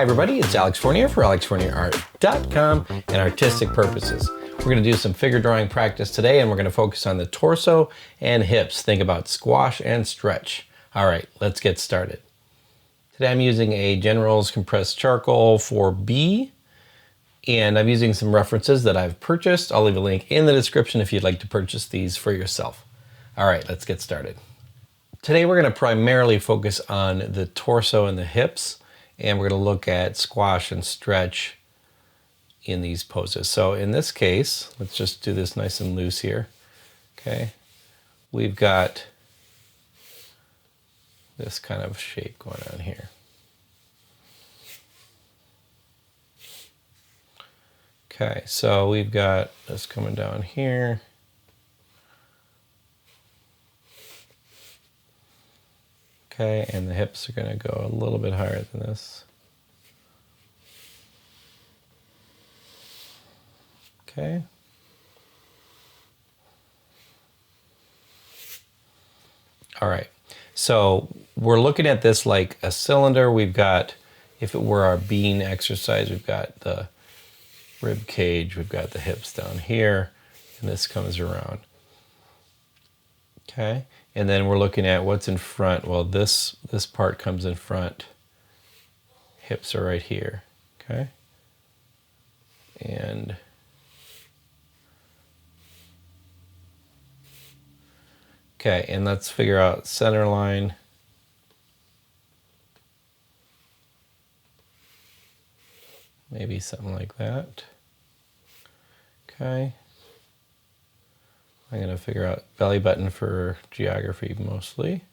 Hi everybody, it's Alex Fournier for alexfournierart.com and Artistic Purposes. We're going to do some figure drawing practice today, and we're going to focus on the torso and hips. Think about squash and stretch. All right, let's get started. Today I'm using a General's Compressed Charcoal 4B, and I'm using some references that I've purchased. I'll leave a link in the description if you'd like to purchase these for yourself. All right, let's get started. Today we're going to primarily focus on the torso and the hips, and we're going to look at squash and stretch in these poses. So in this case, let's just do this nice and loose here. Okay, we've got this kind of shape going on here. Okay, so we've got this coming down here. Okay, and the hips are going to go a little bit higher than this. Okay. All right, so we're looking at this like a cylinder. We've got, if it were our bean exercise, we've got the rib cage, we've got the hips down here, and this comes around. Okay, and then we're looking at what's in front. Well, this part comes in front. Hips are right here. Okay, and okay, and let's figure out center line. Maybe something like that. Okay. I'm going to figure out belly button for geography mostly.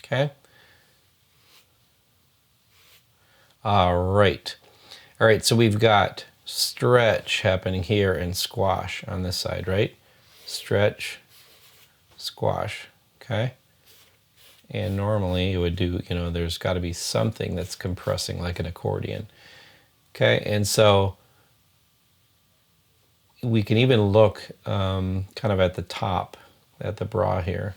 Okay. All right. All right, so we've got stretch happening here and squash on this side, right? Stretch, squash, okay? And normally it would do, there's got to be something that's compressing like an accordion. Okay, and so we can even look kind of at the top, at the bra here,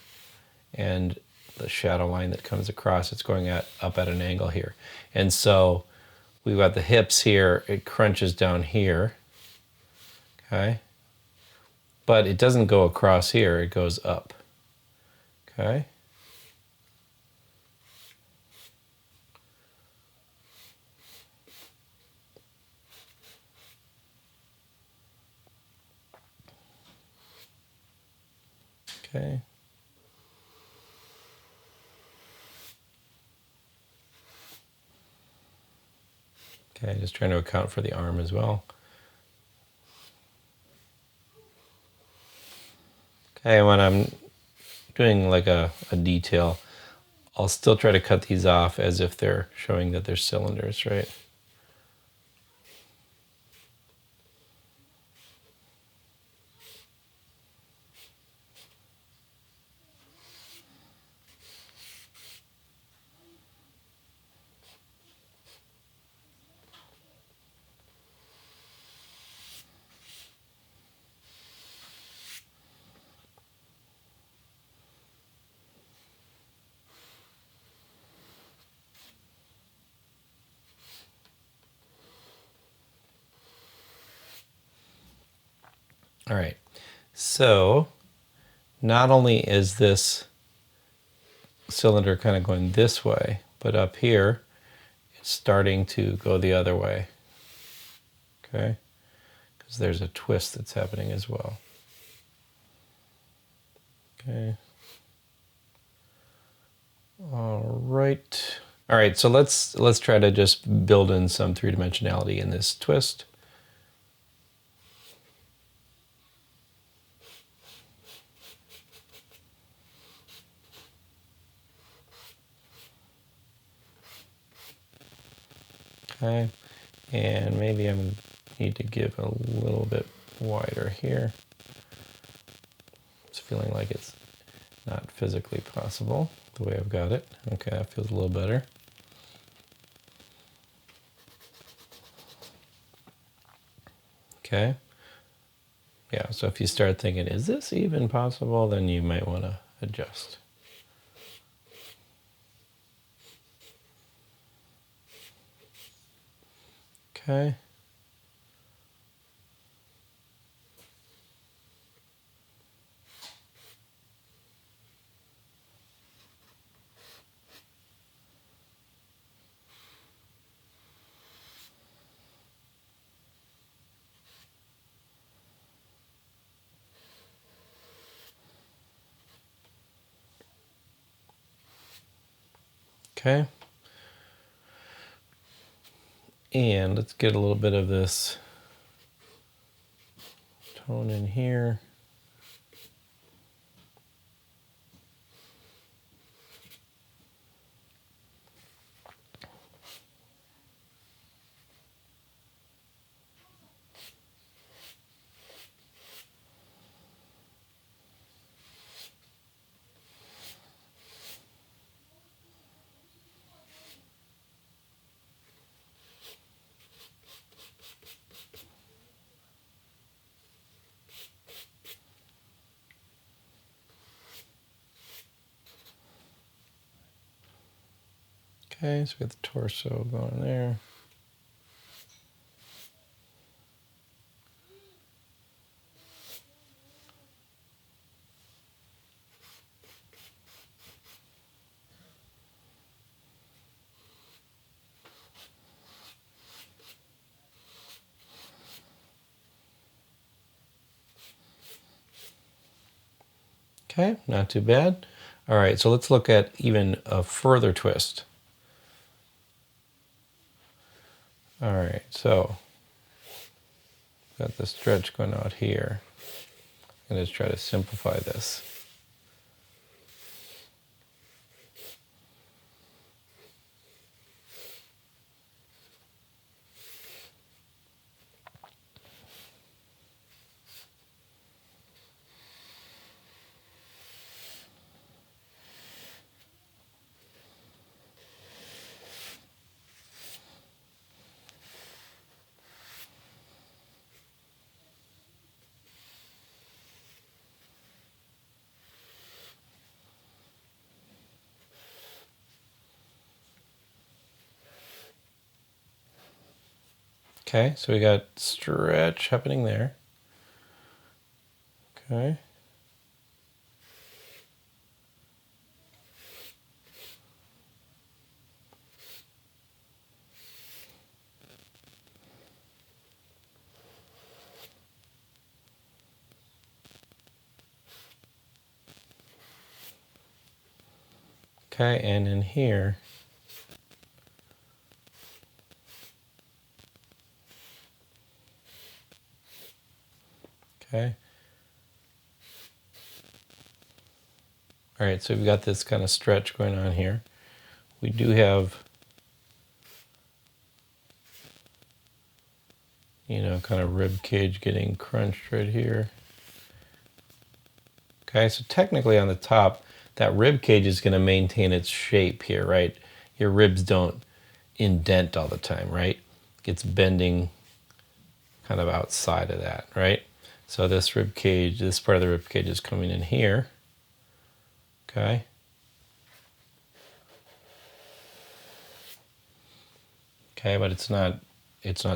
and the shadow line that comes across, it's going up at an angle here. And so we've got the hips here, it crunches down here, okay? But it doesn't go across here, it goes up, okay? Okay. Okay, just trying to account for the arm as well. Okay, when I'm doing like a detail, I'll still try to cut these off as if they're showing that they're cylinders, right? All right, so not only is this cylinder kind of going this way, but up here, it's starting to go the other way, okay? Because there's a twist that's happening as well. Okay. All right. All right, so let's try to just build in some three-dimensionality in this twist. Okay, and maybe I need to give a little bit wider here. It's feeling like it's not physically possible the way I've got it. Okay, that feels a little better. Okay. Yeah, so if you start thinking, is this even possible, then you might want to adjust. Okay. Okay. And let's get a little bit of this tone in here. Okay, so we got the torso going there. Okay, not too bad. All right, so let's look at even a further twist. All right, so got the stretch going out here. I'm going to try to simplify this. Okay, so we got stretch happening there. Okay. Okay, and in here, okay. All right, so we've got this kind of stretch going on here. We do have, you know, kind of rib cage getting crunched right here. Okay, so technically on the top, that rib cage is going to maintain its shape here, right? Your ribs don't indent all the time, right? It gets bending kind of outside of that, right? So this rib cage, this part of the rib cage is coming in here. Okay. Okay, but it's not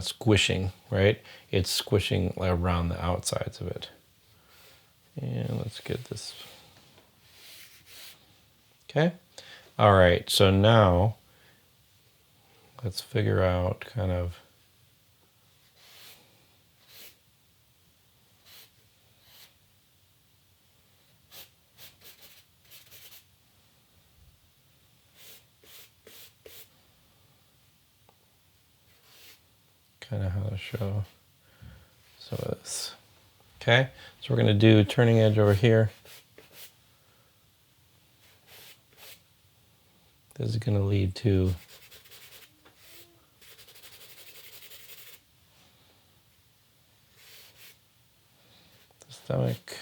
squishing, right? It's squishing around the outsides of it. And let's get this. Okay. All right, so now let's figure out kind of how to show some of this. Okay, so we're going to do turning edge over here. This is going to lead to the stomach.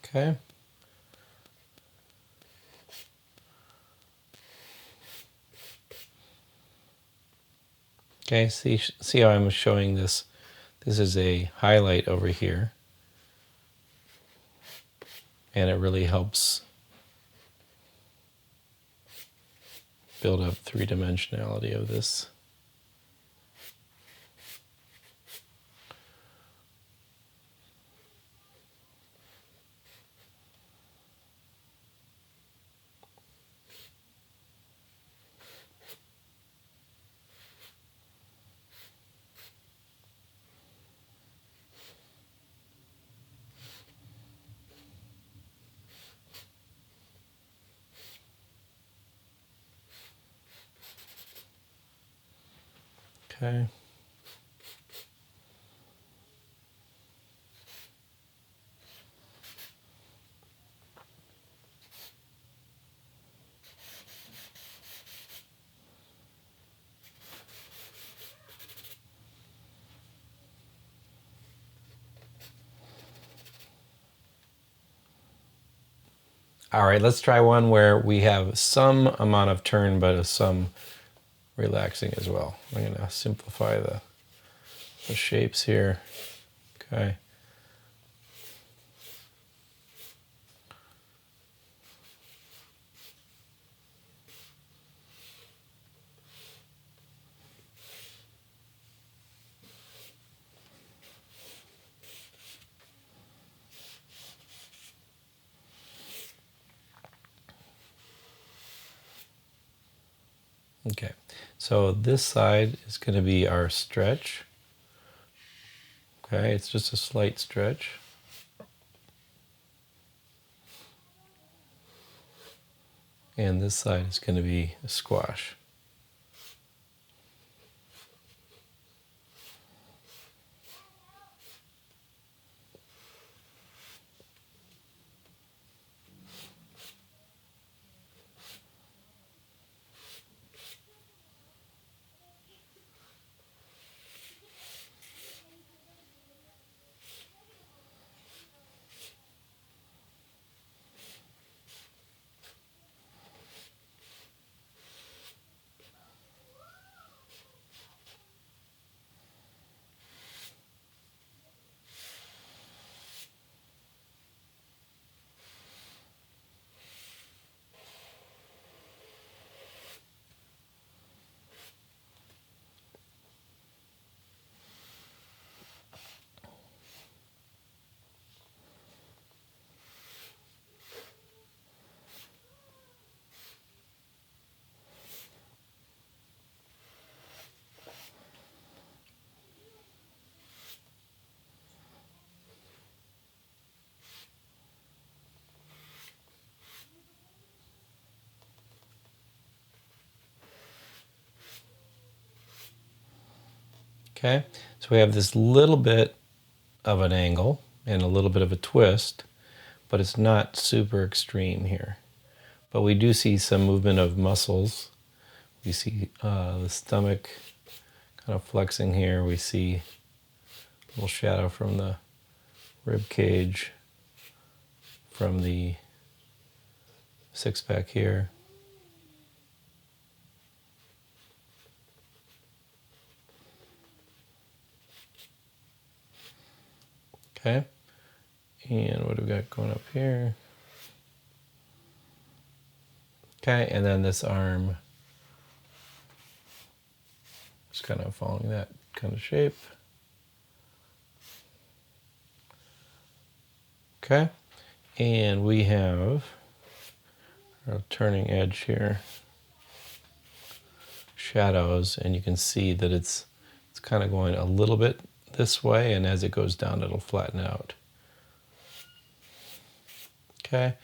Okay. Okay, see how I'm showing this? This is a highlight over here. And it really helps build up three-dimensionality of this. Okay. All right, let's try one where we have some amount of turn, but some relaxing as well. I'm going to simplify the shapes here. Okay. Okay, so this side is going to be our stretch. Okay, it's just a slight stretch. And this side is going to be a squash. Okay, so we have this little bit of an angle and a little bit of a twist, but it's not super extreme here. But we do see some movement of muscles. We see the stomach kind of flexing here. We see a little shadow from the rib cage, from the six-pack here. Okay, and what do we got going up here? Okay, and then this arm, just kind of following that kind of shape. Okay, and we have our turning edge here, shadows, and you can see that it's kind of going a little bit this way, and as it goes down, it'll flatten out. Okay,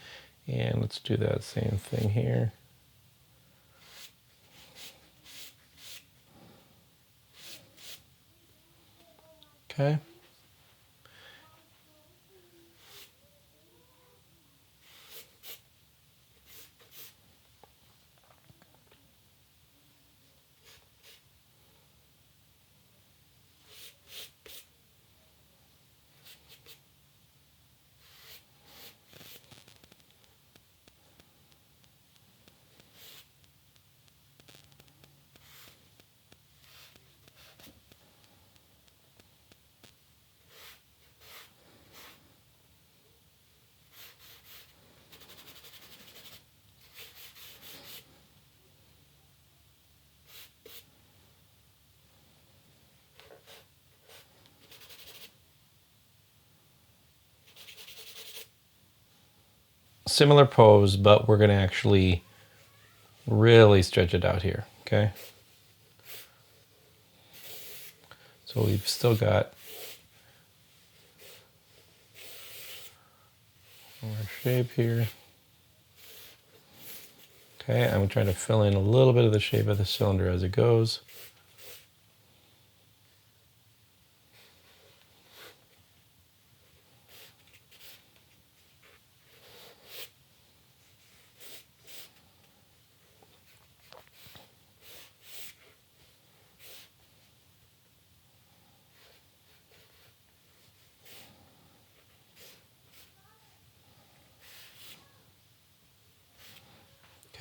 and let's do that same thing here. Okay. similar pose, but we're going to actually really stretch it out here, okay? So we've still got our shape here. Okay, I'm trying to fill in a little bit of the shape of the cylinder as it goes.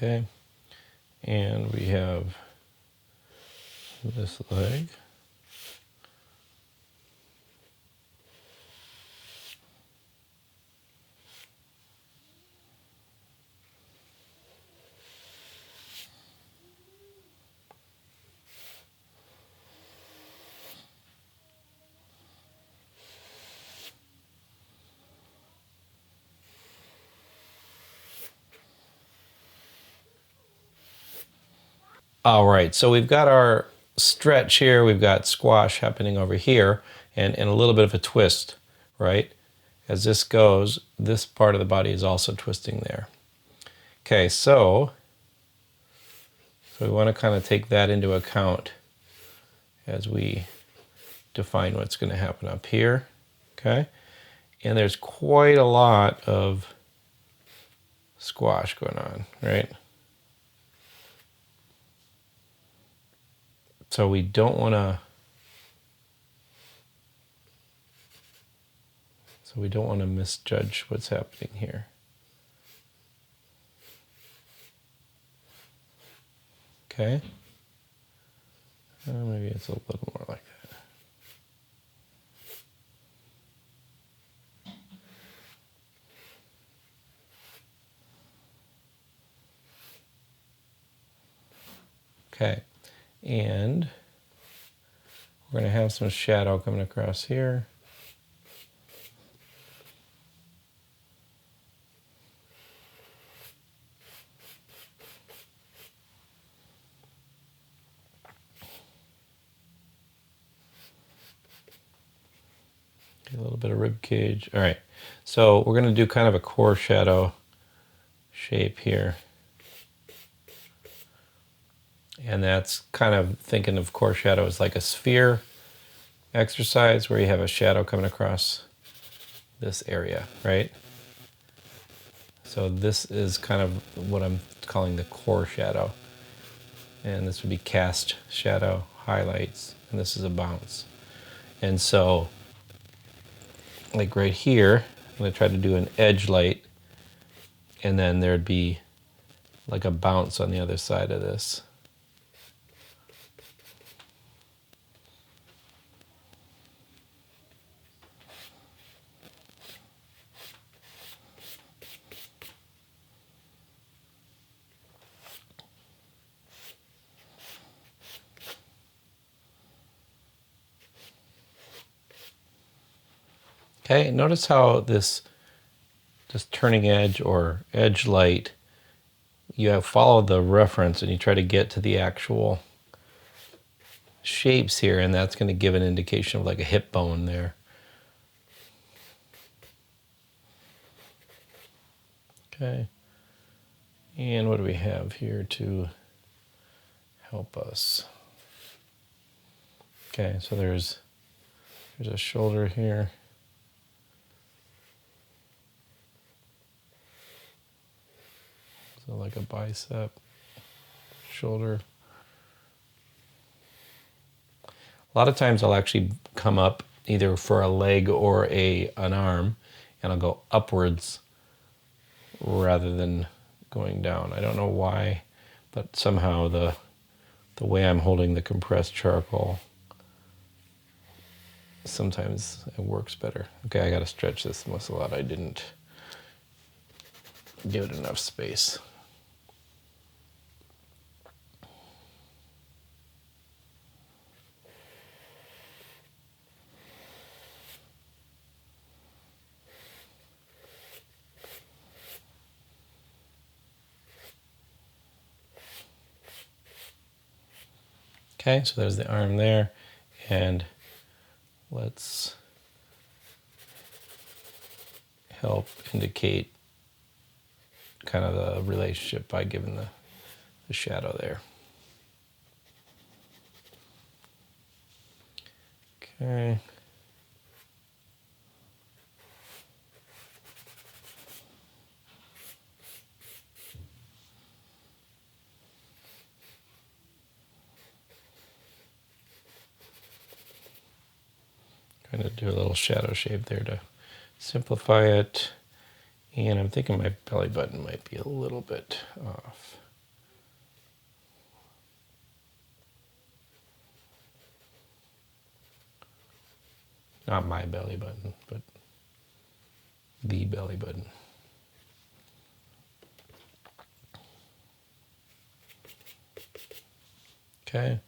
Okay, and we have this leg. All right, so we've got our stretch here, we've got squash happening over here, and a little bit of a twist, right? As this goes, this part of the body is also twisting there. Okay, so we want to kind of take that into account as we define what's going to happen up here, okay? And there's quite a lot of squash going on, right? So we don't want to misjudge what's happening here. Okay. Maybe it's a little more like that. Okay. And we're going to have some shadow coming across here. A little bit of rib cage. All right. So we're going to do kind of a core shadow shape here. And that's kind of thinking of core shadow as like a sphere exercise where you have a shadow coming across this area, right? So this is kind of what I'm calling the core shadow. And this would be cast shadow, highlights, and this is a bounce. And so, like right here, I'm going to try to do an edge light, and then there'd be like a bounce on the other side of this. Okay, notice how this turning edge or edge light, you have followed the reference and you try to get to the actual shapes here, and that's going to give an indication of like a hip bone there. Okay, and what do we have here to help us? Okay, so there's a shoulder here. So like a bicep, shoulder. A lot of times I'll actually come up either for a leg or an arm, and I'll go upwards rather than going down. I don't know why, but somehow the way I'm holding the compressed charcoal, sometimes it works better. Okay, I gotta stretch this muscle out. I didn't give it enough space. Okay, so there's the arm there, and let's help indicate kind of the relationship by giving the shadow there. Okay. Trying to do a little shadow shape there to simplify it. And I'm thinking my belly button might be a little bit off. Not my belly button, but the belly button. Okay.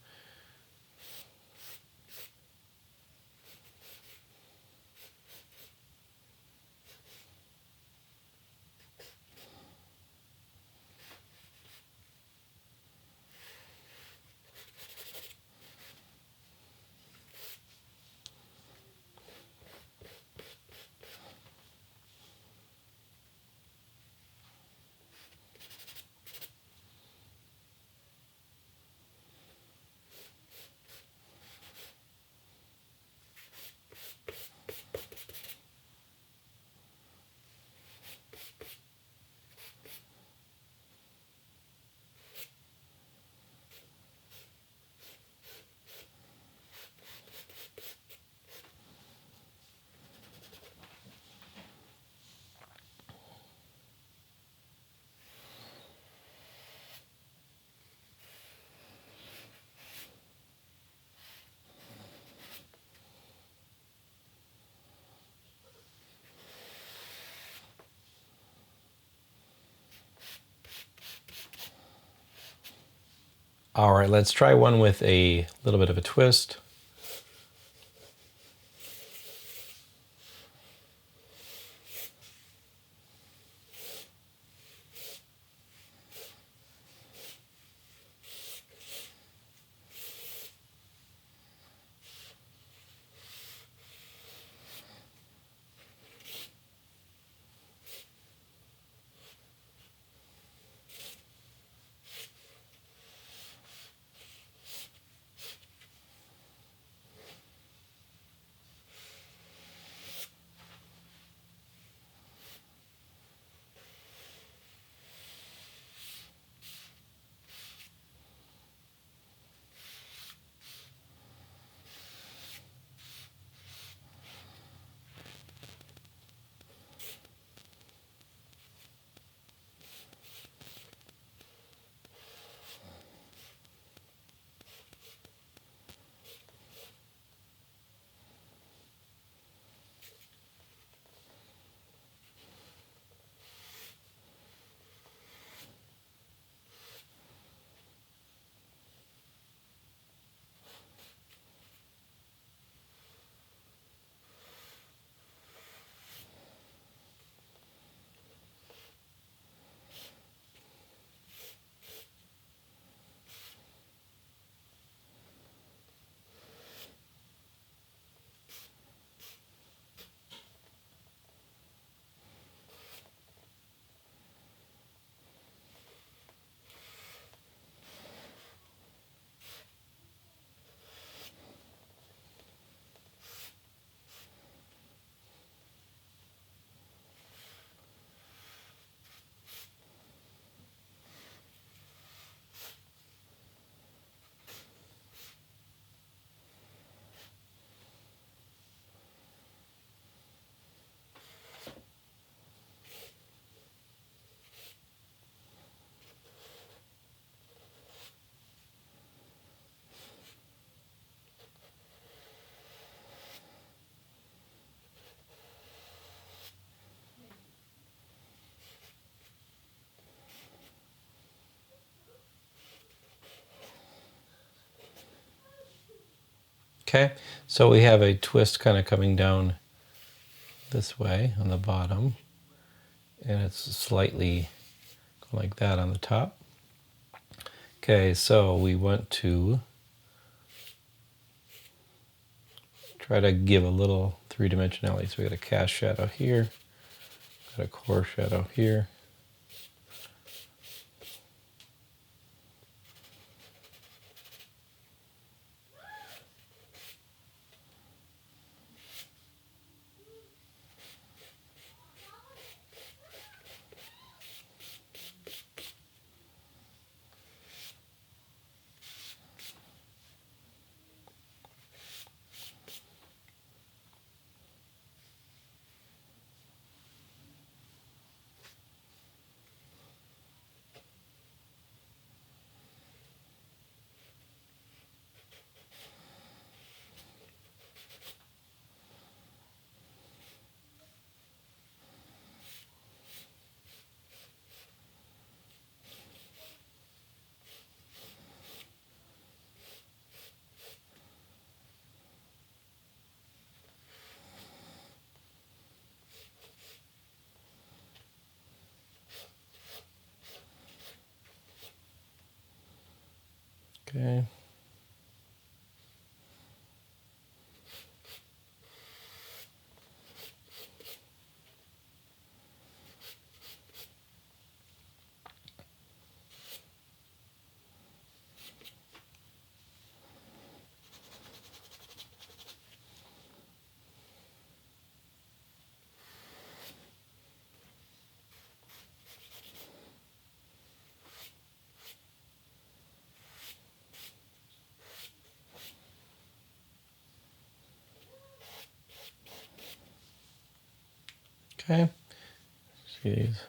All right, let's try one with a little bit of a twist. Okay, so we have a twist kind of coming down this way on the bottom, and it's slightly like that on the top. Okay, so we want to try to give a little three-dimensionality. So we got a cast shadow here, got a core shadow here. Okay. Okay. See these.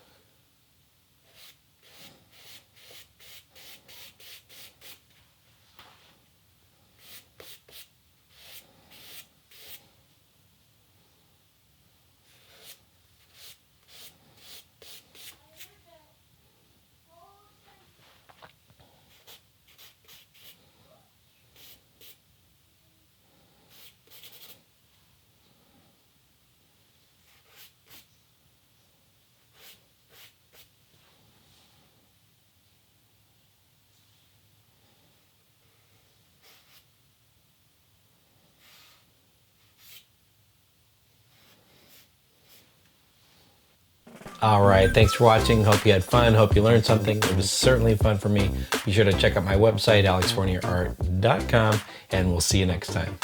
All right, thanks for watching. Hope you had fun. Hope you learned something. It was certainly fun for me. Be sure to check out my website, alexfournierart.com, and we'll see you next time.